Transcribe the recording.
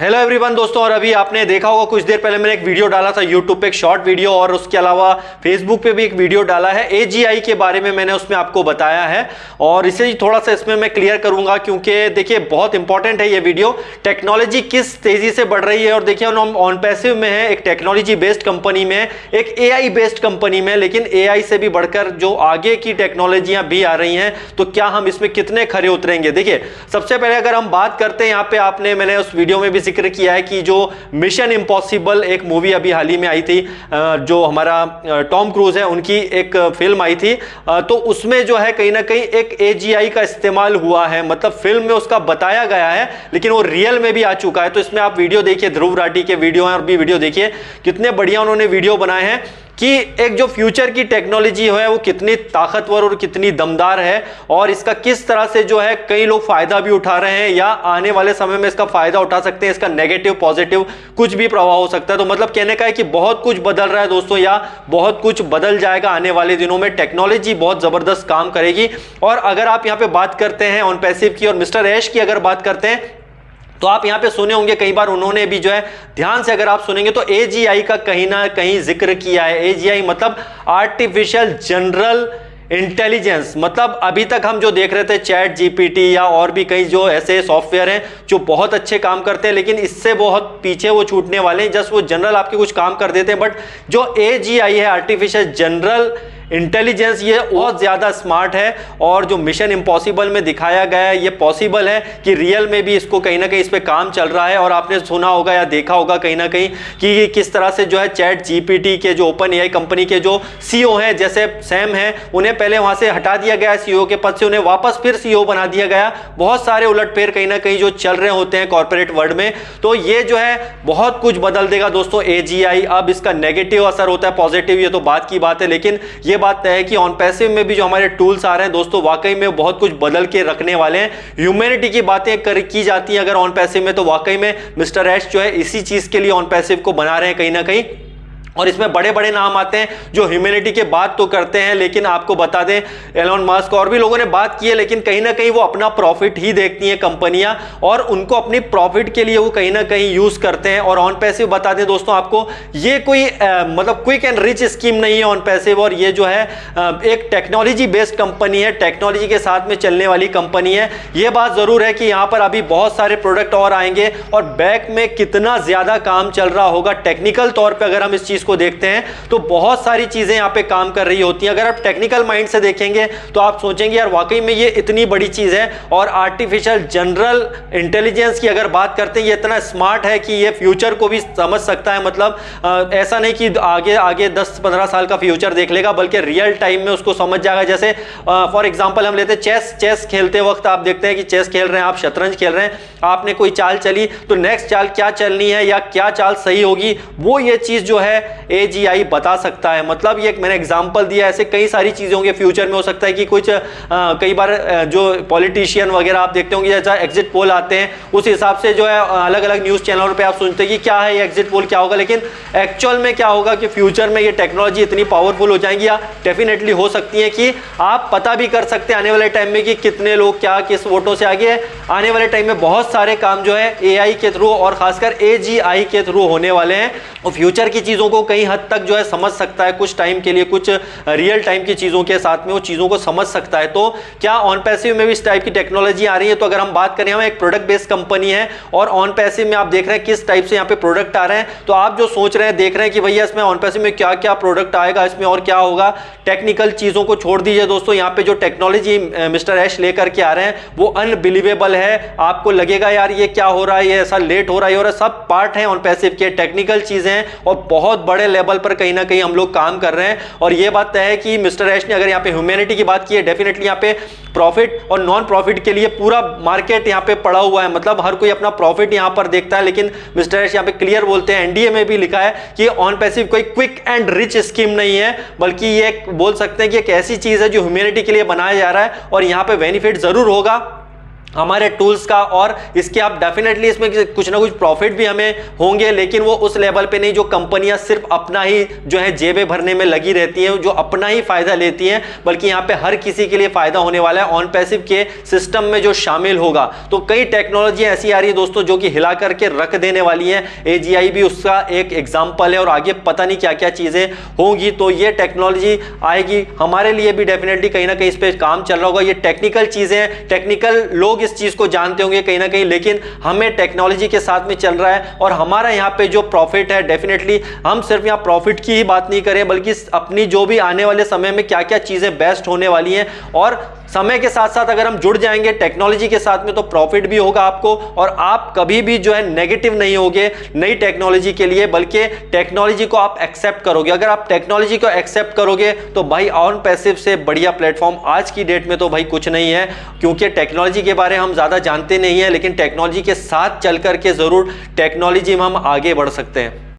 Hello everyone दोस्तों, और अभी आपने देखा होगा कुछ देर पहले मैंने एक वीडियो डाला था यूट्यूब पे, एक शॉर्ट वीडियो, और उसके अलावा फेसबुक पे भी एक वीडियो डाला है AGI के बारे में। मैंने उसमें आपको बताया है और इसे थोड़ा सा इसमें मैं क्लियर करूंगा क्योंकि देखिए बहुत इंपॉर्टेंट है ये वीडियो। टेक्नोलॉजी किस तेजी से बढ़ रही है, और देखिए हम ऑनपैसिव में है, एक टेक्नोलॉजी बेस्ड कंपनी में, एक AI बेस्ड कंपनी में, लेकिन AI से भी बढ़कर जो आगे की टेक्नोलॉजियां भी आ रही हैं, तो क्या हम इसमें कितने खरे उतरेंगे। देखिए सबसे पहले अगर हम बात करते हैं, यहाँ पे मैंने उस वीडियो में भी जिक्र किया है कि जो मिशन इम्पॉसिबल एक मूवी अभी हाल ही में आई थी, जो हमारा टॉम क्रूज है, उनकी एक फिल्म आई थी, तो उसमें जो है कहीं ना कहीं एक AGI का इस्तेमाल हुआ है, मतलब फिल्म में उसका बताया गया है लेकिन वो रियल में भी आ चुका है। तो इसमें आप वीडियो देखिए, ध्रुव राठी के वीडियो हैं और भी वीडियो देखिए, कितने बढ़िया उन्होंने वीडियो बनाए हैं कि एक जो फ्यूचर की टेक्नोलॉजी है वो कितनी ताकतवर और कितनी दमदार है, और इसका किस तरह से जो है कई लोग फायदा भी उठा रहे हैं या आने वाले समय में इसका फायदा उठा सकते हैं। इसका नेगेटिव पॉजिटिव कुछ भी प्रभाव हो सकता है। तो मतलब कहने का है कि बहुत कुछ बदल रहा है दोस्तों, या बहुत कुछ बदल जाएगा आने वाले दिनों में। टेक्नोलॉजी बहुत जबरदस्त काम करेगी। और अगर आप यहां पे बात करते हैं ऑनपैसिव की और मिस्टर ऐश की अगर बात करते हैं, तो आप यहां पे सुने होंगे कई बार, उन्होंने भी जो है ध्यान से अगर आप सुनेंगे तो AGI का कहीं ना कहीं जिक्र किया है। AGI मतलब आर्टिफिशियल जनरल इंटेलिजेंस। मतलब अभी तक हम जो देख रहे थे चैट GPT या और भी कई जो ऐसे सॉफ्टवेयर हैं जो बहुत अच्छे काम करते हैं, लेकिन इससे बहुत पीछे वो छूटने वाले हैं। जस्ट वो जनरल आपके कुछ काम कर देते हैं, बट जो AGI है, आर्टिफिशियल जनरल इंटेलिजेंस, ये बहुत ज्यादा स्मार्ट है। और जो मिशन इम्पॉसिबल में दिखाया गया है, ये पॉसिबल है कि रियल में भी इसको कहीं ना कहीं इस पे काम चल रहा है। और आपने सुना होगा या देखा होगा कहीं ना कहीं कि किस तरह से जो है चैट GPT के जो OpenAI कंपनी के जो CEO हैं, जैसे सैम हैं, उन्हें पहले वहां से हटा दिया गया CEO के पद से, उन्हें वापस फिर CEO बना दिया गया। बहुत सारे उलटफेर कहीं ना कहीं जो चल रहे होते हैं कॉर्पोरेट वर्ल्ड में। तो ये जो है बहुत कुछ बदल देगा दोस्तों AGI। अब इसका नेगेटिव असर होता है, पॉजिटिव, ये तो बात की बात है, लेकिन ये बात है कि ऑनपैसिव में भी जो हमारे टूल्स आ रहे हैं दोस्तों, वाकई में बहुत कुछ बदल के रखने वाले हैं। ह्यूमैनिटी की बातें की जाती हैं अगर ऑनपैसिव में, तो वाकई में मिस्टर ऐश जो है इसी चीज के लिए ऑनपैसिव को बना रहे हैं कहीं ना कहीं। और इसमें बड़े बड़े नाम आते हैं जो ह्यूमैनिटी के बात तो करते हैं, लेकिन आपको बता दें एलोन मस्क और भी लोगों ने बात की है, लेकिन कहीं ना कहीं वो अपना प्रॉफिट ही देखती हैं कंपनियां, और उनको अपनी प्रॉफिट के लिए वो कहीं ना कहीं यूज करते हैं। और ऑनपैसिव बता दें दोस्तों आपको, ये कोई मतलब क्विक एंड रिच स्कीम नहीं है ऑनपैसिव, और ये जो है एक टेक्नोलॉजी बेस्ड कंपनी है, टेक्नोलॉजी के साथ में चलने वाली कंपनी है। ये बात जरूर है कि यहाँ पर अभी बहुत सारे प्रोडक्ट और आएंगे, और बैक में कितना ज्यादा काम चल रहा होगा टेक्निकल तौर पर अगर हम इस चीज को देखते हैं तो बहुत सारी चीजें यहां पे काम कर रही होती हैं। अगर आप टेक्निकल माइंड से देखेंगे तो आप सोचेंगे यार वाकई में ये इतनी बड़ी चीज है। और आर्टिफिशियल जनरल इंटेलिजेंस की अगर बात करते हैं, ये इतना स्मार्ट है कि ये फ्यूचर को भी समझ सकता है। मतलब ऐसा नहीं कि आगे आगे 10-15 साल का फ्यूचर देख लेगा, बल्कि रियल टाइम में उसको समझ जाएगा। जैसे फॉर एग्जांपल हम लेते हैं चेस खेलते वक्त आप देखते हैं कि चेस खेल रहे हैं, आप शतरंज खेल रहे हैं, आपने कोई चाल चली तो नेक्स्ट चाल क्या चलनी है या क्या चाल सही होगी, वो ये चीज जो है AGI बता सकता है। मतलब ये मैंने एग्जांपल दिया, ऐसे कई सारी चीजें होंगी फ्यूचर में। हो सकता है कि कुछ कई बार जो पॉलिटिशियन वगैरह आप देखते होंगे, जैसा एग्जिट पोल आते हैं उस हिसाब से जो है अलग अलग न्यूज चैनलों पे आप सुनते हैं कि क्या है ये एग्जिट पोल क्या होगा, लेकिन एक्चुअल में क्या होगा कि फ्यूचर में ये टेक्नोलॉजी इतनी पावरफुल हो जाएंगी, या डेफिनेटली हो सकती है कि आप पता भी कर सकते हैं आने वाले टाइम में कि कितने लोग क्या किस वोटों से आगे है। आने वाले टाइम में बहुत सारे काम जो है AI के थ्रू और खासकर AGI के थ्रू होने वाले हैं। और फ्यूचर की चीजों को कई हद तक जो है समझ सकता है कुछ टाइम के लिए, कुछ रियल टाइम की चीजों के साथ में वो चीजों को समझ सकता है। तो क्या ऑनपैसिव में भी इस टाइप की टेक्नोलॉजी आ रही है? तो अगर हम बात करें, हम एक प्रोडक्ट बेस्ड कंपनी है और ऑनपैसिव में आप देख रहे हैं किस टाइप से यहाँ पे प्रोडक्ट आ रहे हैं। तो आप जो सोच रहे हैं, देख रहे हैं कि भैया इसमें ऑनपैसिव में क्या क्या प्रोडक्ट आएगा, इसमें और क्या होगा, टेक्निकल चीजों को छोड़ दीजिए दोस्तों। यहाँ पे जो टेक्नोलॉजी मिस्टर ऐश लेकर के आ रहे हैं वो अनबिलीवेबल है। आपको लगेगा यार ये क्या हो रहा है, ये ऐसा लेट हो रहा है, और सब पार्ट है ऑनपैसिव के, टेक्निकल चीजें और बहुत बड़े लेवल पर कहीं ना कहीं हम लोग काम कर रहे हैं। और ये बात है कि मिस्टर ऐश ने अगर यहाँ पे ह्यूमैनिटी की बात की है, डेफिनेटली यहाँ पे प्रॉफिट और नॉन प्रॉफिट के लिए पूरा मार्केट यहाँ पे पड़ा हुआ है। मतलब हर कोई अपना प्रॉफिट यहाँ पर देखता है, लेकिन मिस्टर ऐश यहाँ पे क्लियर बोलते हैं, NDA में भी लिखा है कि ऑनपैसिव कोई क्विक एंड रिच स्कीम नहीं है, बल्कि ये बोल सकते हैं कि एक ऐसी चीज है जो ह्यूमैनिटी के लिए बनाया जा रहा है, और यहाँ पे बेनिफिट जरूर होगा। हमारे टूल्स का, और इसके आप डेफिनेटली इसमें कुछ ना कुछ प्रॉफिट भी हमें होंगे, लेकिन वो उस लेवल पे नहीं जो कंपनियां सिर्फ अपना ही जो है जेबें भरने में लगी रहती हैं, जो अपना ही फायदा लेती हैं, बल्कि यहाँ पे हर किसी के लिए फायदा होने वाला है ऑन पैसिव के सिस्टम में जो शामिल होगा। तो कई टेक्नोलॉजी ऐसी आ रही है दोस्तों जो कि हिला करके रख देने वाली है। AGI भी उसका एक एग्जाम्पल है, और आगे पता नहीं क्या क्या चीजें होंगी। तो ये टेक्नोलॉजी आएगी, हमारे लिए भी डेफिनेटली कहीं ना कहीं इस पर काम चल रहा होगा। ये टेक्निकल चीजें हैं, टेक्निकल लोग इस चीज को जानते होंगे कहीं ना कहीं, लेकिन हमें टेक्नोलॉजी के साथ में चल रहा है। और हमारा यहाँ पे जो प्रॉफिट है, डेफिनेटली हम सिर्फ यहाँ प्रॉफिट की ही बात नहीं करें, बल्कि अपनी जो भी आने वाले समय में क्या क्या चीजें बेस्ट होने वाली हैं, और समय के साथ साथ अगर हम जुड़ जाएंगे टेक्नोलॉजी के साथ में, तो प्रॉफिट भी होगा आपको, और आप कभी भी जो है नेगेटिव नहीं होगे नई टेक्नोलॉजी के लिए, बल्कि टेक्नोलॉजी को आप एक्सेप्ट करोगे। अगर आप टेक्नोलॉजी को एक्सेप्ट करोगे तो भाई ऑन पैसिव से बढ़िया प्लेटफॉर्म आज की डेट में तो भाई कुछ नहीं है, क्योंकि टेक्नोलॉजी के बारे में हम ज्यादा जानते नहीं है, लेकिन टेक्नोलॉजी के साथ चल करके जरूर टेक्नोलॉजी में हम आगे बढ़ सकते हैं।